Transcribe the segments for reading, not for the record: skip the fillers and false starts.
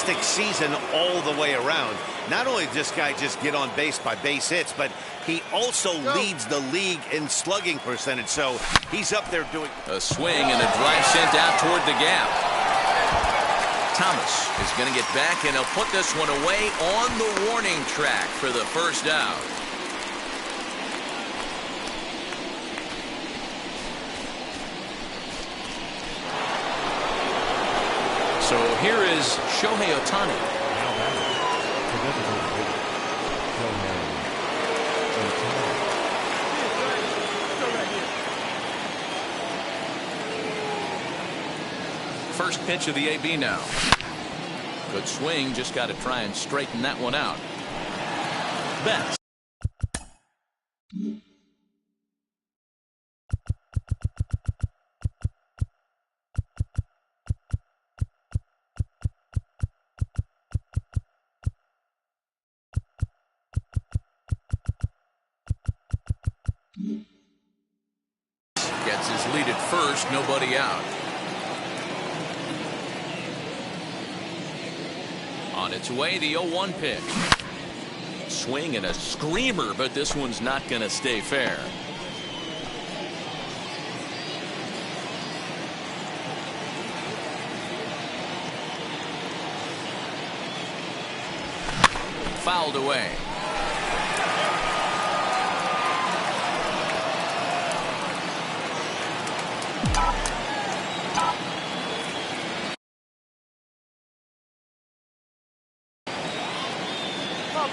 fantastic season all the way around. Not only does this guy just get on base by base hits, but he also leads the league in slugging percentage. So he's up there doing a swing and a drive sent out toward the gap. Thomas is going to get back, and he'll put this one away on the warning track for the first out. So here is Shohei Ohtani. First pitch of the AB now. Good swing, just got to try and straighten that one out. Betts. Gets his lead at first, nobody out. On its way, the 0-1 pitch. Swing and a screamer, but this one's not going to stay fair. Fouled away.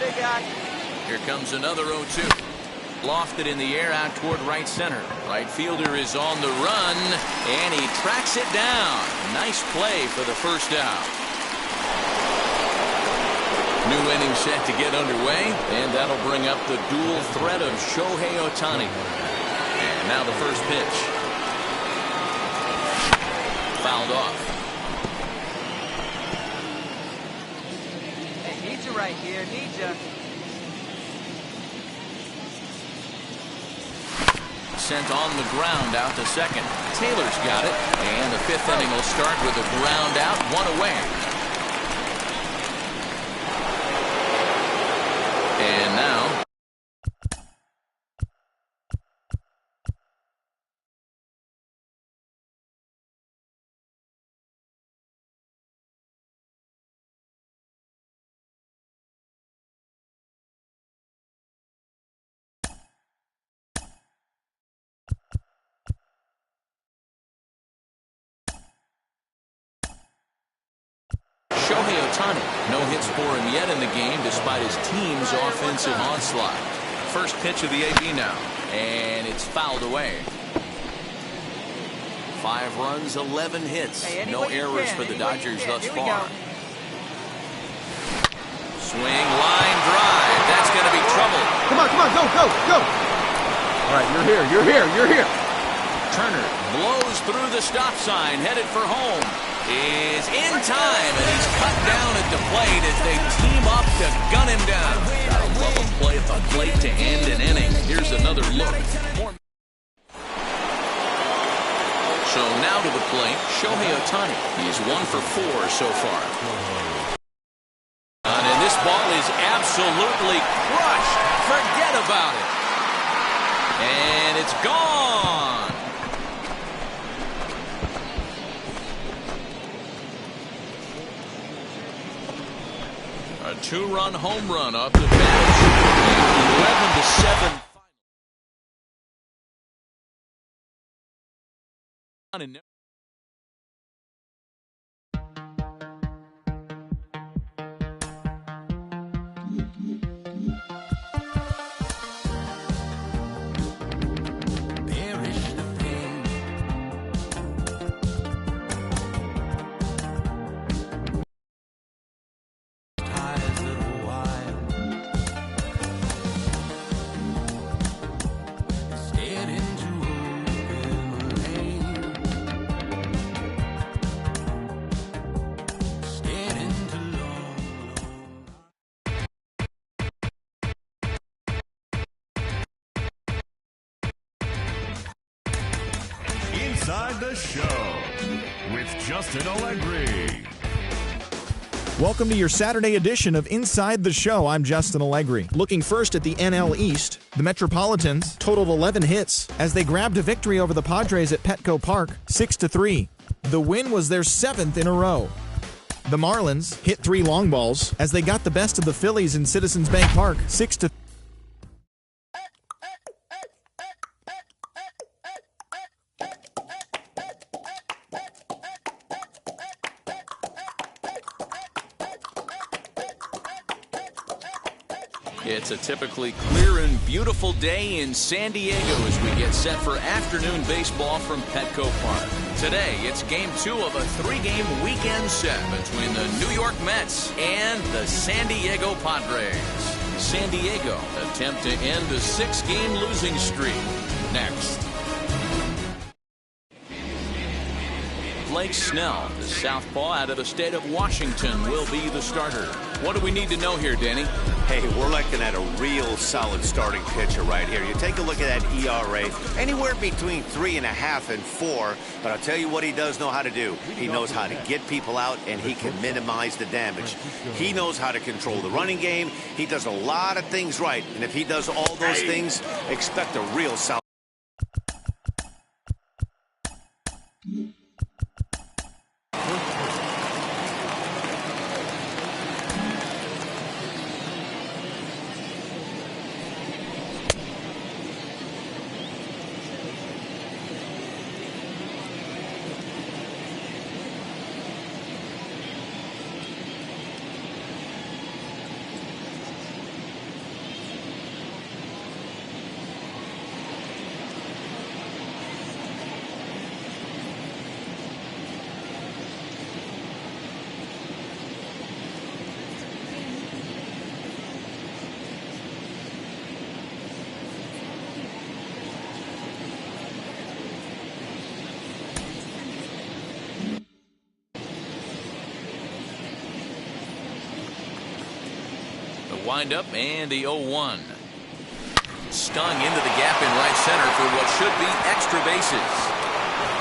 Big guy. Here comes another 0-2. Lofted in the air out toward right center. Right fielder is on the run, and he tracks it down. Nice play for the first out. New inning set to get underway, and that'll bring up the dual threat of Shohei Ohtani. And now the first pitch. Fouled off. Need you right here. Need you. Sent on the ground out to second. Taylor's got it. And the fifth inning will start with a ground out, one away. And now Shohei Ohtani. No hits for him yet in the game despite his team's offensive onslaught. First pitch of the AB now. And it's fouled away. 5 runs, 11 hits. No errors for the Dodgers thus far. Swing, line drive. That's going to be trouble. Come on, go. All right, you're here. Turner blows through the stop sign, headed for home. Is in time, and he's cut down at the plate as they team up to gun him down. Gotta love him play at the plate to end an inning. Here's another look. So now to the plate, Shohei Ohtani. He's 1 for 4 so far. And this ball is absolutely crushed. Forget about it. And it's gone. A 2-run home run up the bat. 11-7. Inside the Show with Justin Allegri. Welcome to your Saturday edition of Inside the Show. I'm Justin Allegri. Looking first at the NL East, the Metropolitans totaled 11 hits as they grabbed a victory over the Padres at Petco Park, 6-3. The win was their 7th in a row. The Marlins hit 3 long balls as they got the best of the Phillies in Citizens Bank Park, 6-3. It's a typically clear and beautiful day in San Diego as we get set for afternoon baseball from Petco Park. Today, it's Game 2 of a 3-game weekend set between the New York Mets and the San Diego Padres. San Diego attempt to end a 6-game losing streak. Next. Blake Snell, the southpaw out of the state of Washington, will be the starter. What do we need to know here, Danny? Hey, we're looking at a real solid starting pitcher right here. You take a look at that ERA, anywhere between 3.5 and 4. But I'll tell you what he does know how to do. He knows how to get people out, and he can minimize the damage. He knows how to control the running game. He does a lot of things right. And if he does all those things, expect a real solid. Windup and the 0-1. Stung into the gap in right center for what should be extra bases.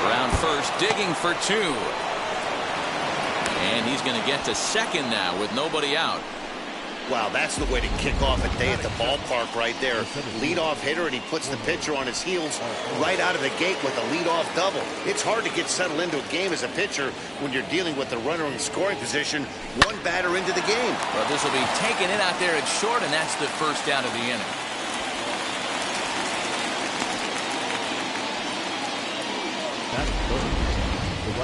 Around first, digging for 2. And he's going to get to second now with nobody out. Wow, that's the way to kick off a day at the ballpark right there. Leadoff hitter, and he puts the pitcher on his heels right out of the gate with a leadoff double. It's hard to get settled into a game as a pitcher when you're dealing with the runner in scoring position, one batter into the game. Well, this will be taking it out there at short, and that's the first out of the inning.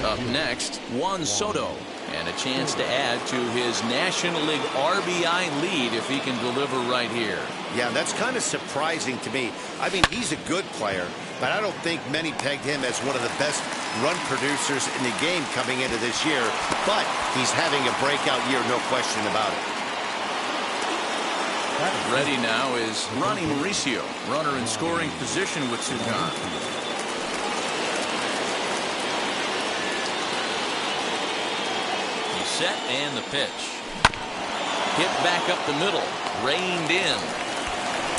Up next, Juan Soto. And a chance to add to his National League RBI lead if he can deliver right here. Yeah, that's kind of surprising to me. I mean, he's a good player, but I don't think many pegged him as one of the best run producers in the game coming into this year. But he's having a breakout year, no question about it. Ready now is Ronnie Mauricio, runner in scoring position with 2 gone. Set and the pitch. Hit back up the middle. Reined in.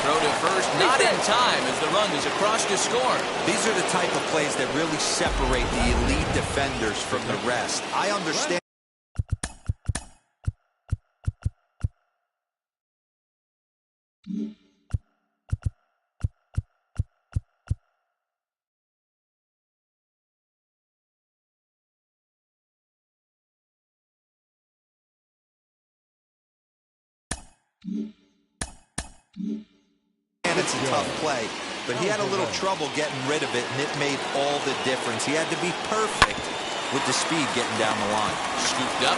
Throw to first. Not in time as the run is across to score. These are the type of plays that really separate the elite defenders from the rest. I understand. And it's a tough play, but he had a little trouble getting rid of it, and it made all the difference. He had to be perfect with the speed getting down the line. Scooped up.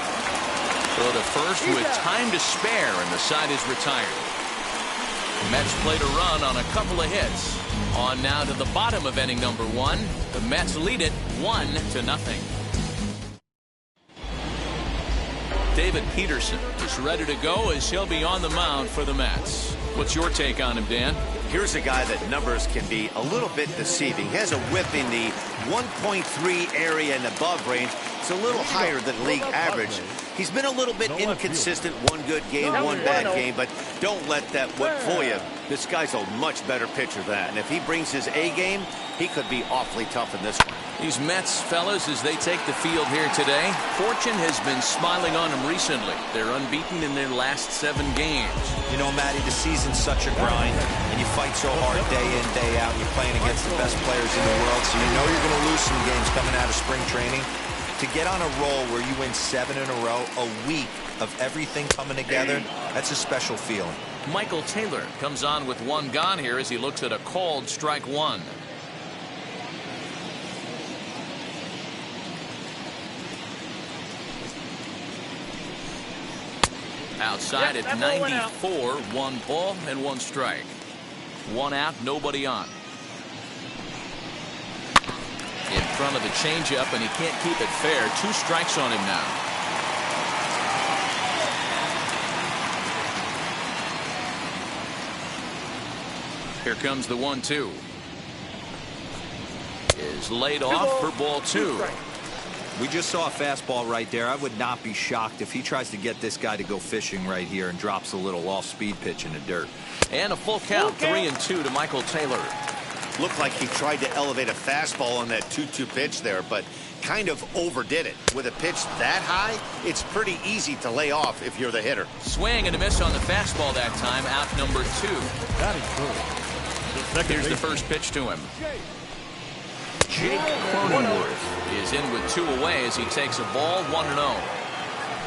Throw to first with time to spare, and the side is retired. Mets played a run on a couple of hits. On now to the bottom of inning number 1. The Mets lead it 1-0. David Peterson is ready to go as he'll be on the mound for the Mets. What's your take on him, Dan? Here's a guy that numbers can be a little bit deceiving. He has a whip in the 1.3 area and above range. It's a little higher than league average. He's been a little bit inconsistent. One good game, one bad game, but don't let that whip fool you. This guy's a much better pitcher than that. And if he brings his A game, he could be awfully tough in this one. These Mets fellas, as they take the field here today, fortune has been smiling on them recently. They're unbeaten in their last 7 games. You know, Matty, the season's such a grind, and you fight so hard day in, day out. You're playing against the best players in the world, so you know you're going to lose some games coming out of spring training. To get on a roll where you win 7 in a row, a week of everything coming together, that's a special feeling. Michael Taylor comes on with 1 gone here as he looks at a called strike 1. Outside at 94, 1 ball and 1 strike. 1 out, nobody on. In front of the changeup, and he can't keep it fair. 2 strikes on him now. Here comes the 1-2. Is laid off for ball 2. We just saw a fastball right there. I would not be shocked if he tries to get this guy to go fishing right here and drops a little off-speed pitch in the dirt. And a full count, 3-2 to Michael Taylor. Looked like he tried to elevate a fastball on that 2-2 pitch there, but kind of overdid it. With a pitch that high, it's pretty easy to lay off if you're the hitter. Swing and a miss on the fastball that time, out number 2. That is good. Here's the first pitch to him. Jake Cronenworth is in with 2 away as he takes a ball, 1-0.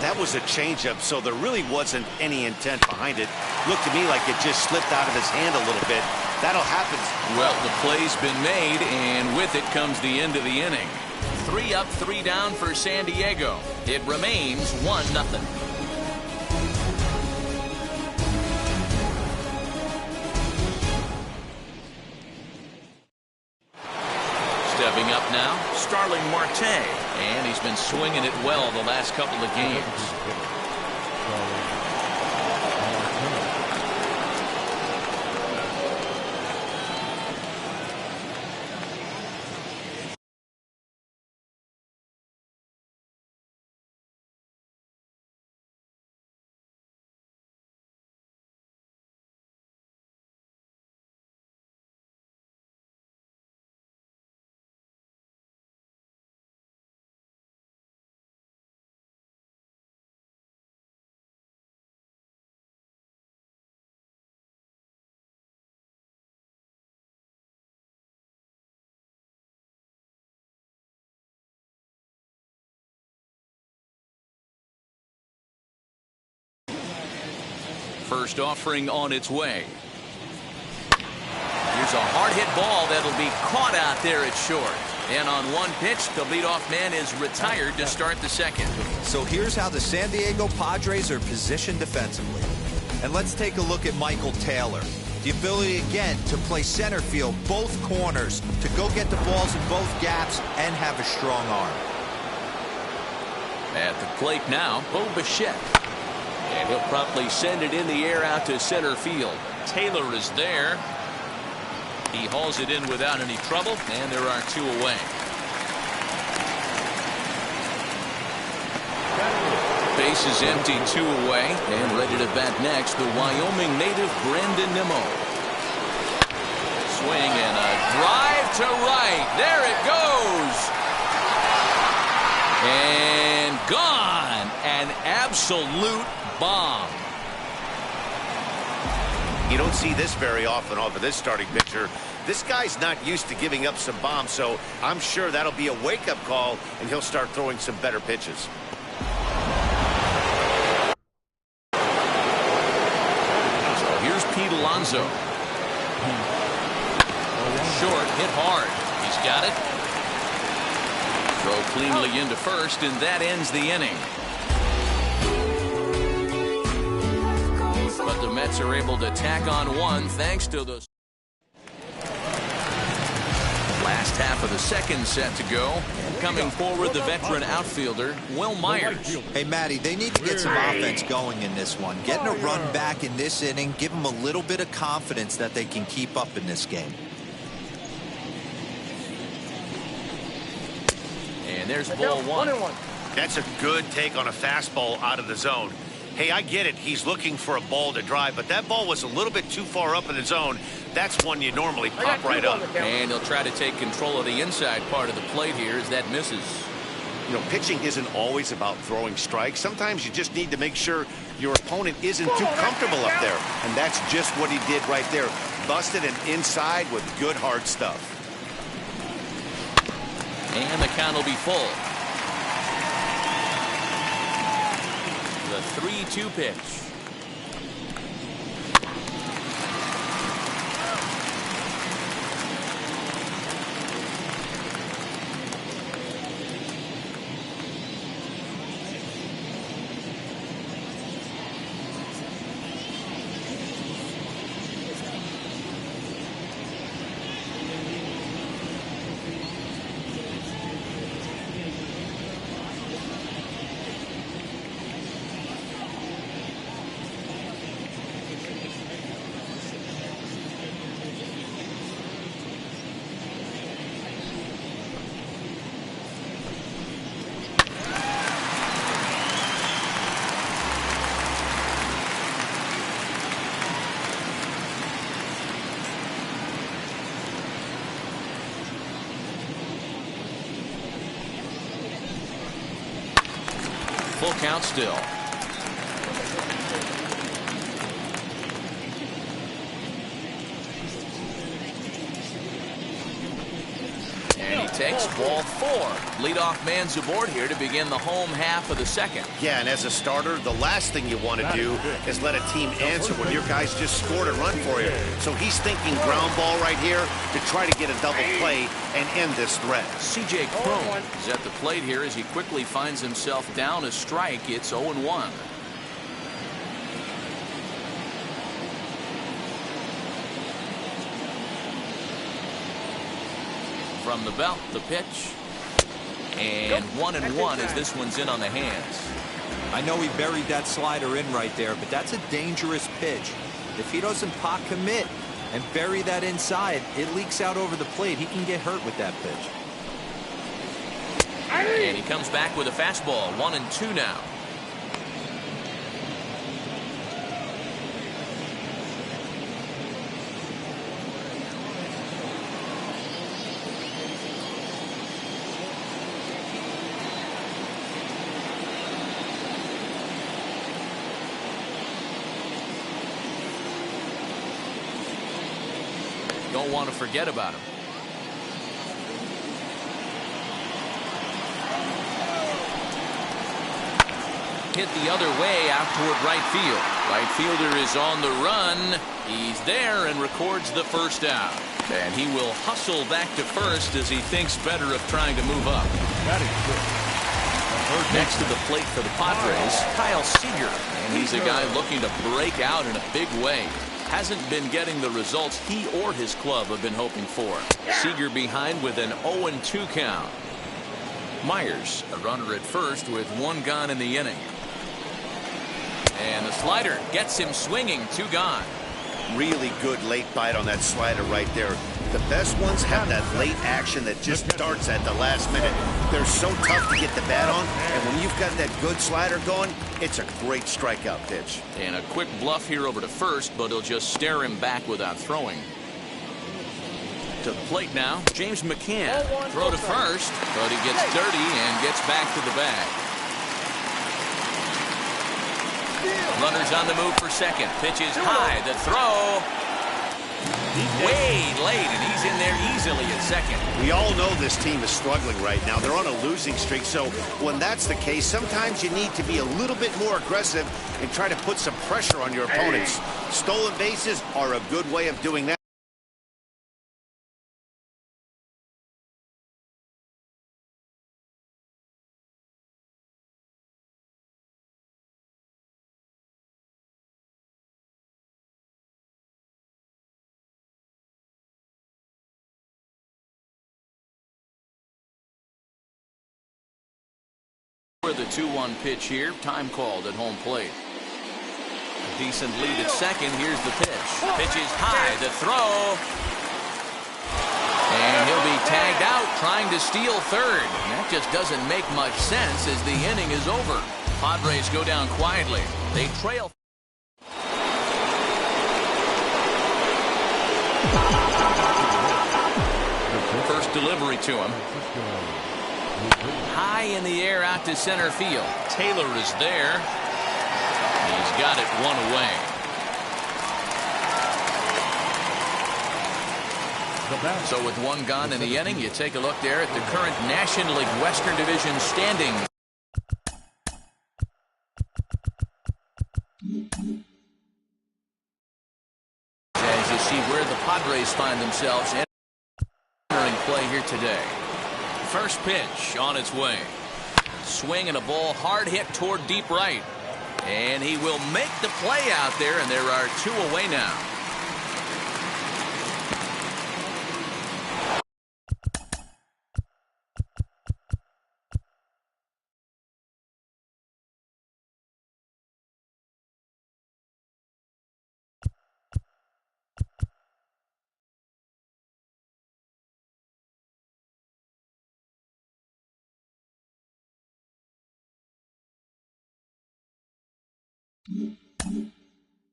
That was a changeup, so there really wasn't any intent behind it. Looked to me like it just slipped out of his hand a little bit. That'll happen. Well, the play's been made, and with it comes the end of the inning. 3 up, 3 down for San Diego. It remains 1-0. Stepping up now, Starling Marte, and he's been swinging it well the last couple of games. First offering on its way. Here's a hard hit ball that'll be caught out there at short. And on 1 pitch, the leadoff man is retired to start the second. So here's how the San Diego Padres are positioned defensively. And let's take a look at Michael Taylor. The ability again to play center field, both corners, to go get the balls in both gaps and have a strong arm. At the plate now, Bo Bichette. And he'll promptly send it in the air out to center field. Taylor is there. He hauls it in without any trouble, and there are 2 away. Base is empty, 2 away, and ready to bat next, the Wyoming native Brandon Nimmo. Swing and a drive to right. There it goes. And gone. An absolute bomb. You don't see this very often off of this starting pitcher. This guy's not used to giving up some bombs, so I'm sure that'll be a wake-up call, and he'll start throwing some better pitches. So here's Pete Alonso. Short, hit hard. He's got it. Throw cleanly into first, and that ends the inning. But the Mets are able to tack on 1 thanks to the last half of the second set to go. Coming forward, the veteran outfielder, Will Myers. Hey, Matty, they need to get some offense going in this one. Getting a run back in this inning, give them a little bit of confidence that they can keep up in this game. And there's ball 1. That's a good take on a fastball out of the zone. Hey, I get it. He's looking for a ball to drive, but that ball was a little bit too far up in the zone. That's one you normally pop right up. And he'll try to take control of the inside part of the plate here as that misses. You know, pitching isn't always about throwing strikes. Sometimes you just need to make sure your opponent isn't too comfortable up there. And that's just what he did right there. Busted an inside with good hard stuff. And the count will be full. The 3-2 pitch. Full count still. And he takes ball 4. Leadoff man's aboard here to begin the home half of the second. Yeah, and as a starter, the last thing you want to do is let a team answer when your guys just scored a run for you. So he's thinking ground ball right here to try to get a double play and end this threat. C.J. Cron is at the plate here as he quickly finds himself down a strike. It's 0-1. From the belt, the pitch. And 1-1 as this one's in on the hands. I know he buried that slider in right there, but that's a dangerous pitch. If he doesn't pot commit and bury that inside, it leaks out over the plate. He can get hurt with that pitch. And he comes back with a fastball. 1-2 now. Don't want to forget about him. Hit the other way out toward right field. Right fielder is on the run. He's there and records the first out. And he will hustle back to first as he thinks better of trying to move up. That is good. Next to the plate for the Padres, Kyle Seager. And he's a guy looking to break out in a big way. Hasn't been getting the results he or his club have been hoping for. Seager behind with an 0-2 count. Myers, a runner at first with 1 gone in the inning. And the slider gets him swinging. 2 gone. Really good late bite on that slider right there. The best ones have that late action that just starts at the last minute. They're so tough to get the bat on, and when you've got that good slider going, it's a great strikeout pitch. And a quick bluff here over to first, but he'll just stare him back without throwing. To the plate now, James McCann. Throw to first, but he gets dirty and gets back to the bag. Runners on the move for second. Pitch is high. The throw. Way late, and he's in there easily at second. We all know this team is struggling right now. They're on a losing streak, so when that's the case, sometimes you need to be a little bit more aggressive and try to put some pressure on your opponents. Stolen bases are a good way of doing that. For the 2-1 pitch here, time called at home plate. A decent lead at second. Here's the pitch. Pitch is high. The throw. And he'll be tagged out trying to steal third. And that just doesn't make much sense as the inning is over. Padres go down quietly. They trail. First delivery to him. High in the air out to center field. Taylor is there. He's got it one away. So with one gone in the inning, you take a look there at the current National League Western Division standing. As you see where the Padres find themselves entering play here today. First pitch on its way. Swing and a ball hard hit toward deep right. And he will make the play out there, and there are two away now.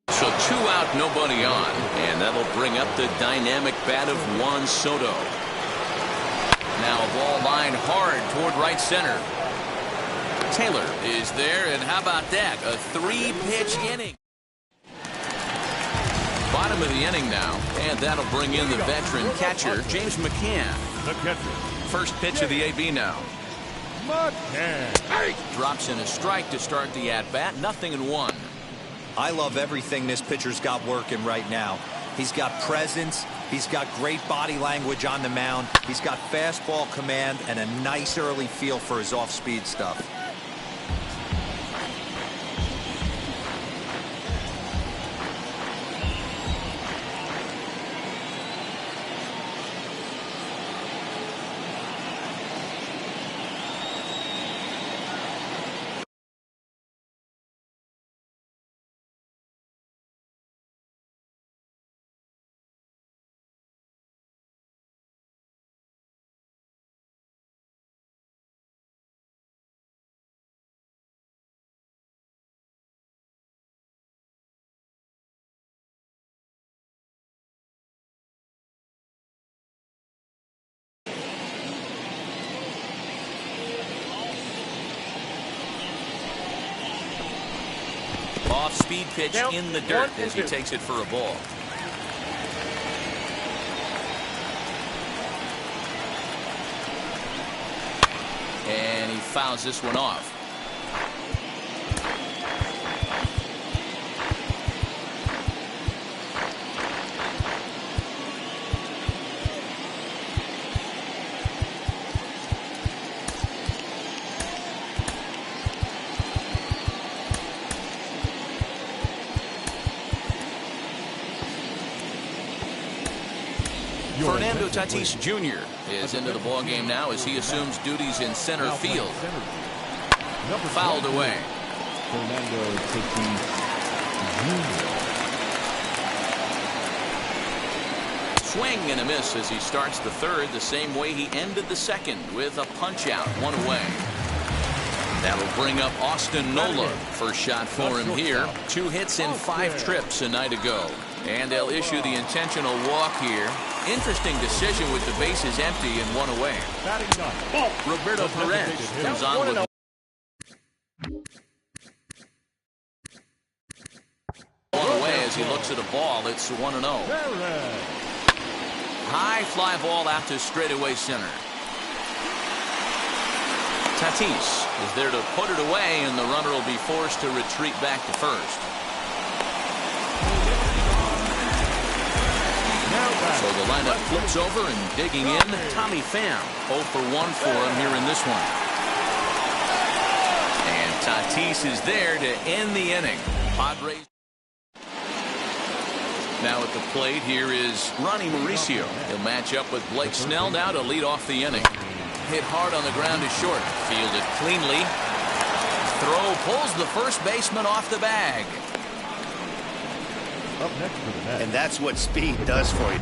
So 2 out, nobody on, and that'll bring up the dynamic bat of Juan Soto. Now a ball lined hard toward right center. Taylor is there, and how about that? A 3-pitch inning. Bottom of the inning now, and that'll bring in the veteran catcher, James McCann. The catcher. First pitch of the AB now. Drops in a strike to start the at-bat, 0-1. I love everything this pitcher's got working right now. He's got presence. He's got great body language on the mound. He's got fastball command and a nice early feel for his off-speed stuff. Off-speed pitch in the dirt as he takes it for a ball. And he fouls this one off. Fernando Tatis Jr. is into the ballgame now as he assumes duties in center field. Fouled away. Fernando Tatis Jr. Swing and a miss as he starts the third the same way he ended the second with a punch out, one away. That'll bring up Austin Nola. First shot for him here. 2 hits in 5 trips a night ago. And they'll issue the intentional walk here. Interesting decision with the bases empty and 1 away. Roberto Perez comes on with 1 away as he looks at a ball. It's 1-0. High fly ball out to straightaway center. Tatis is there to put it away, and the runner will be forced to retreat back to first. So the lineup flips over, and digging in, Tommy Pham. 0 for 1 for him here in this one. And Tatis is there to end the inning. Padres. Now at the plate, here is Ronnie Mauricio. He'll match up with Blake Snell now to lead off the inning. Hit hard on the ground to short. Fielded cleanly. Throw pulls the first baseman off the bag. Up next for the net. And that's what speed does for you.